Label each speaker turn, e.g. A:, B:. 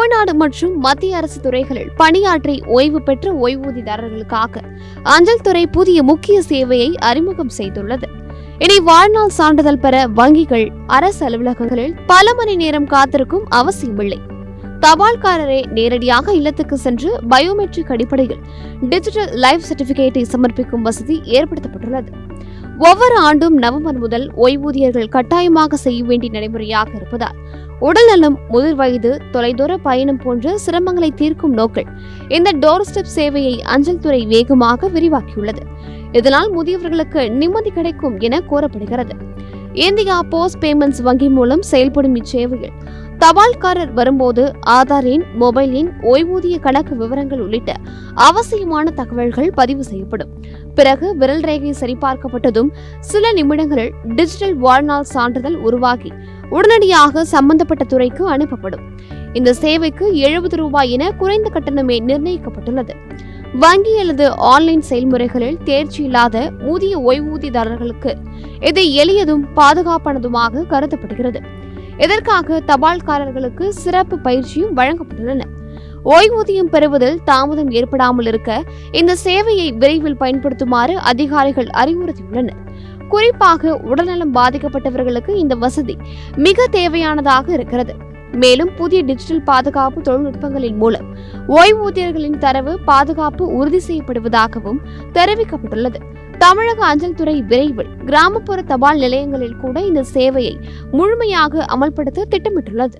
A: தமிழ்நாடு மற்றும் மத்திய அரசு துறைகளில் பணியாற்றி ஓய்வு பெற்ற ஓய்வூதியதாரர்களுக்காக அஞ்சல் துறை புதிய முக்கிய சேவையை அறிமுகம் செய்துள்ளது. இனி வாழ்நாள் சான்றிதழ் பெற வங்கிகள், அரசு அலுவலகங்களில் பல மணி நேரம் காத்திருக்கும் அவசியமில்லை. தபால்காரரே நேரடியாக இல்லத்துக்கு சென்று பயோமெட்ரிக் அடிப்படையில் டிஜிட்டல் லைஃப் சர்டிபிகேட்டை சமர்ப்பிக்கும் வசதி ஏற்படுத்தப்பட்டுள்ளது. ஒவ்வொரு ஆண்டும் நவம்பர் முதல் ஓய்வூதியர்கள் கட்டாயமாக செய்ய வேண்டிய நடைமுறையாக இருப்பதால் உடல்நலம், முதிர் வயது, தொலைதூர பயணம் போன்ற சிரமங்களை தீர்க்கும் நோக்கில் இந்த டோர் ஸ்டெப் சேவையை அஞ்சல் துறை வேகமாக விரிவாக்கியுள்ளது. இதனால் முதியவர்களுக்கு நிம்மதி கிடைக்கும் என கூறப்படுகிறது. இந்தியா போஸ்ட் பேமெண்ட்ஸ் வங்கி மூலம் செயல்படும் இச்சேவையில் தபால்காரர் வரும்போது ஆதார் எண், மொபைல் எண், ஓய்வூதிய கணக்கு விவரங்கள் உள்ளிட்ட அவசியமான தகவல்கள் பதிவு செய்யப்படும். பிறகு விரல் ரேகை சரிபார்க்கப்பட்டதும் சில நிமிடங்களில் டிஜிட்டல் வாழ்நாள் சான்றிதழ் உருவாகி உடனடியாக சம்பந்தப்பட்ட துறைக்கு அனுப்பப்படும். இந்த சேவைக்கு 70 ரூபாய் என குறைந்த கட்டணமே நிர்ணயிக்கப்பட்டுள்ளது. வங்கி அல்லது ஆன்லைன் செயல்முறைகளில் தேர்ச்சி இல்லாத முதிய ஓய்வூதியதாரர்களுக்கு இது எளியதும் பாதுகாப்பானதுமாக கருதப்படுகிறது. இதற்காக தபால்காரர்களுக்கு சிறப்பு பயிற்சியும் வழங்கப்பட்டுள்ளன. ஓய்வூதியம் பெறுவதில் தாமதம் ஏற்படாமல் இருக்க இந்த சேவையை விரைவில் பயன்படுத்துமாறு அதிகாரிகள் அறிவுறுத்தியுள்ளனர். குறிப்பாக உடல்நலம் பாதிக்கப்பட்டவர்களுக்கு இந்த வசதி மிக தேவையானதாக இருக்கிறது. மேலும் புதிய டிஜிட்டல் பாதுகாப்பு தொழில்நுட்பங்களின் மூலம் ஓய்வூதியர்களின் தரவு பாதுகாப்பு உறுதி செய்யப்படுவதாகவும் தெரிவிக்கப்பட்டுள்ளது. தமிழக அஞ்சல் துறை விரைவில் கிராமப்புற தபால் நிலையங்களில் கூட இந்த சேவையை முழுமையாக அமல்படுத்த திட்டமிட்டுள்ளது.